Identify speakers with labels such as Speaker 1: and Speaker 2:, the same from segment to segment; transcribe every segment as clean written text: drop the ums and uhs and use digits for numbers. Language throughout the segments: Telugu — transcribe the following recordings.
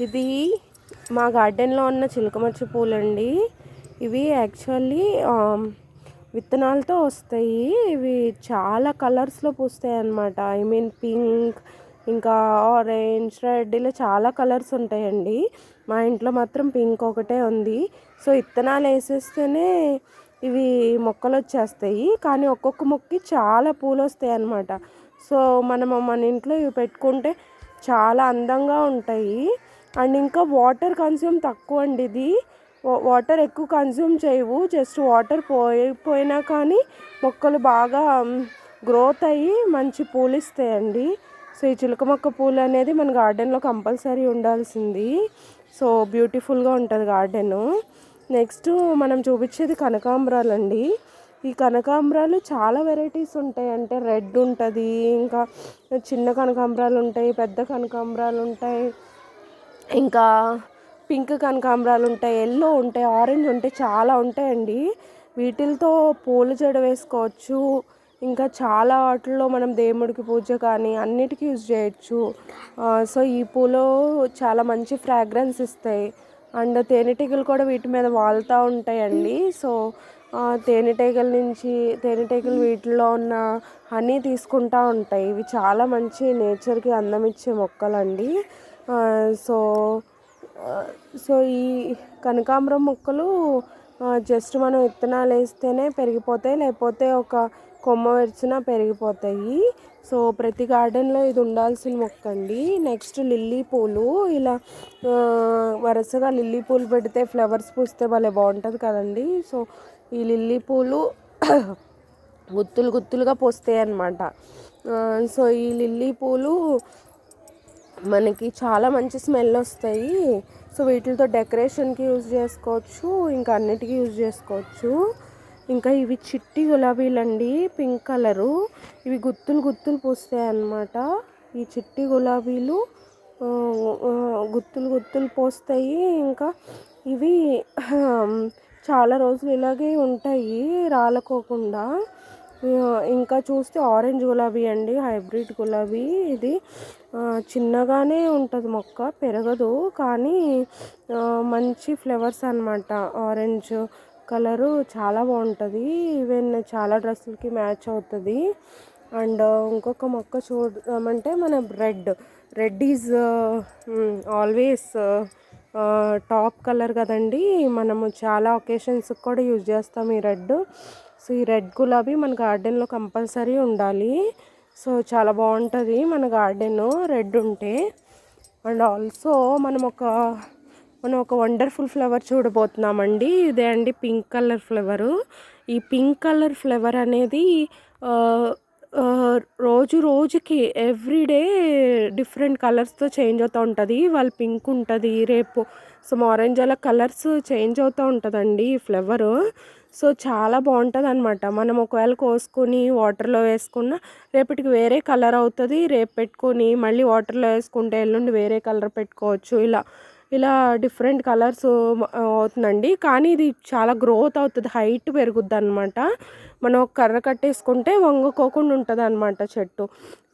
Speaker 1: ఇది మా గార్డెన్లో ఉన్న చిలకమర్చి పూలండి. ఇవి యాక్చువల్లీ విత్తనాలతో వస్తాయి. ఇవి చాలా కలర్స్లో పూస్తాయి అన్నమాట. ఐ మీన్ పింక్, ఇంకా ఆరెంజ్, రెడ్, ఇలా చాలా కలర్స్ ఉంటాయండి. మా ఇంట్లో మాత్రం పింక్ ఒకటే ఉంది. సో విత్తనాలు వేసేస్తేనే ఇవి మొక్కలు వచ్చేస్తాయి. కానీ ఒక్కొక్క మొక్కకి చాలా పూలు వస్తాయి అన్నమాట. సో మనము మన ఇంట్లో ఇవి పెట్టుకుంటే చాలా అందంగా ఉంటాయి. అండ్ ఇంకా వాటర్ కన్స్యూమ్ తక్కువ అండి. ఇది వాటర్ ఎక్కువ కన్స్యూమ్ చేయవు. జస్ట్ వాటర్ పోయినా కానీ మొక్కలు బాగా గ్రోత్ అయ్యి మంచి పూలు ఇస్తాయండి. సో ఈ చిలక మొక్క పూలు అనేది మన గార్డెన్లో కంపల్సరీ ఉండాల్సింది. సో బ్యూటిఫుల్గా ఉంటుంది గార్డెను. నెక్స్ట్ మనం చూపించేది కనకాంబరాలు అండి. ఈ కనకాంబరాలు చాలా వెరైటీస్ ఉంటాయి. అంటే రెడ్ ఉంటుంది, ఇంకా చిన్న కనకాంబరాలు ఉంటాయి, పెద్ద కనకాంబరాలు ఉంటాయి, ఇంకా పింక్ కనకాంబరాలు ఉంటాయి, ఎల్లో ఉంటాయి, ఆరెంజ్ ఉంటాయి, చాలా ఉంటాయండి. వీటితో పూల జడ వేసుకోవచ్చు. ఇంకా చాలా వాటిల్లో మనం దేవుడికి పూజ కానీ అన్నిటికీ యూజ్ చేయొచ్చు. సో ఈ పూలు చాలా మంచి ఫ్రాగ్రెన్స్ ఇస్తాయి. అండ్ తేనెటీగలు కూడా వీటి మీద వాలుతూ ఉంటాయండి. సో తేనెటీగలు వీటిలో ఉన్న హనీ తీసుకుంటూ ఉంటాయి. ఇవి చాలా మంచి నేచర్కి అందం ఇచ్చే మొక్కలండి. సో సో ఈ కనకాంబరం మొక్కలు జస్ట్ మనం విత్తనాలు వేస్తేనే పెరిగిపోతాయి, లేకపోతే ఒక కొమ్మ విరిచినా పెరిగిపోతాయి. సో ప్రతి గార్డెన్లో ఇది ఉండాల్సిన మొక్క అండి. నెక్స్ట్ లిల్లీ పూలు. ఇలా వరుసగా లిల్లీ పూలు పెడితే ఫ్లవర్స్ పూస్తే భలే బాగుంటుంది కదండి. సో ఈ లిల్లీ పూలు గుత్తులు గుత్తులుగా పూస్తాయి అన్నమాట. సో ఈ లిల్లీ పూలు మనకి చాలా మంచి స్మెల్ వస్తాయి. సో వీటితో డెకరేషన్కి యూజ్ చేసుకోవచ్చు, ఇంకా అన్నిటికీ యూజ్ చేసుకోవచ్చు. ఇంకా ఇవి చిట్టి గులాబీలు అండి, పింక్ కలరు. ఇవి గుత్తులు గుత్తులు పూస్తాయి అన్నమాట. ఈ చిట్టి గులాబీలు గుత్తులు గుత్తులు పోస్తాయి. ఇంకా ఇవి చాలా రోజులు ఇలాగే ఉంటాయి రాలకోకుండా. ఇంకా చూస్తే ఆరెంజ్ గులాబీ అండి, హైబ్రిడ్ గులాబీ. ఇది చిన్నగానే ఉంటుంది మొక్క, పెరగదు, కానీ మంచి ఫ్లవర్స్ అన్నమాట. ఆరెంజ్ కలరు చాలా బాగుంటుంది. ఈవెన్ చాలా డ్రెస్సులకి మ్యాచ్ అవుతుంది. అండ్ ఇంకొక మొక్క చూద్దామంటే మన red is always top colour కదండి. మనము చాలా ఒకేషన్స్కి కూడా యూజ్ చేస్తాం ఈ రెడ్. సో ఈ రెడ్ గులాబీ మన గార్డెన్లో కంపల్సరీ ఉండాలి. సో చాలా బాగుంటుంది మన గార్డెన్ రెడ్ ఉంటే. అండ్ ఆల్సో మనం ఒక వండర్ఫుల్ ఫ్లవర్ చూడబోతున్నామండి. ఇదే అండి పింక్ కలర్ ఫ్లవరు. ఈ పింక్ కలర్ ఫ్లవర్ అనేది రోజుకి ఎవ్రీడే డిఫరెంట్ కలర్స్తో చేంజ్ అవుతూ ఉంటుంది. వాళ్ళు పింక్ ఉంటుంది, రేపు ఆరెంజ్, అలా కలర్స్ చేంజ్ అవుతూ ఉంటుందండి ఈ ఫ్లవరు. సో చాలా బాగుంటుంది అనమాట. మనం ఒకవేళ కోసుకొని వాటర్లో వేసుకున్న రేపటికి వేరే కలర్ అవుతుంది. రేపు పెట్టుకొని మళ్ళీ వాటర్లో వేసుకుంటే ఎల్లుండి వేరే కలర్ పెట్టుకోవచ్చు. ఇలా డిఫరెంట్ కలర్స్ అవుతుందండి. కానీ ఇది చాలా గ్రోత్ అవుతుంది, హైట్ పెరుగుద్ది అనమాట. మనం ఒక కర్ర కట్టేసుకుంటే వంగుకోకుండా ఉంటుంది అనమాట చెట్టు.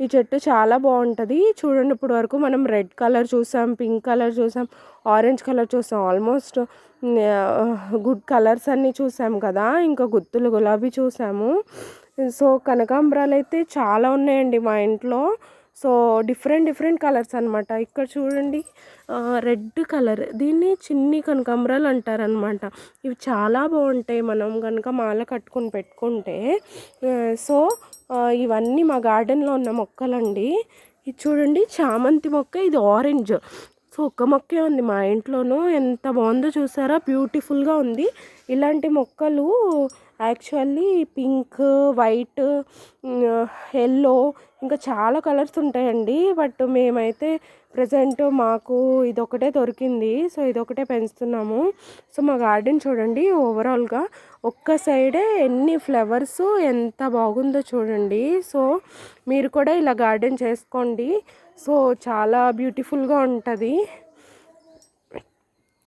Speaker 1: ఈ చెట్టు చాలా బాగుంటుంది. చూడండి, ఇప్పుడు వరకు మనం రెడ్ కలర్ చూసాం, పింక్ కలర్ చూసాం, ఆరెంజ్ కలర్ చూసాం. ఆల్మోస్ట్ గుడ్ కలర్స్ అన్నీ చూసాం కదా. ఇంకా గుత్తులు గులాబీ చూసాము. సో కనకాంబరాలు అయితే చాలా ఉన్నాయండి మా ఇంట్లో. సో డిఫరెంట్ కలర్స్ అనమాట. ఇక్కడ చూడండి, రెడ్ కలర్, దీన్ని చిన్ని కనకాంబరాలు అంటారనమాట. ఇవి చాలా బాగుంటాయి మనం కనుక మాల కట్టుకొని పెట్టుకుంటే. సో ఇవన్నీ మా గార్డెన్లో ఉన్న మొక్కలండి. ఇది చూడండి, చామంతి మొక్క. ఇది ఆరెంజ్. సో ఒక్క మొక్కే ఉంది మా ఇంట్లోనూ. ఎంత బాగుందో చూసారా, బ్యూటిఫుల్గా ఉంది. ఇలాంటి మొక్కలు యాక్చువల్లీ పింక్, వైట్, ఎల్లో, ఇంకా చాలా కలర్స్ ఉంటాయండి. బట్ మేమైతే ప్రజెంట్ మాకు ఇదొకటే దొరికింది. సో ఇదొకటే పెంచుతున్నాము. సో మా గార్డెన్ చూడండి, ఓవరాల్గా ఒక్క సైడే ఎన్ని ఫ్లవర్స్, ఎంత బాగుందో చూడండి. సో మీరు కూడా ఇలా గార్డెన్ చేసుకోండి. సో చాలా బ్యూటిఫుల్గా ఉంటుంది.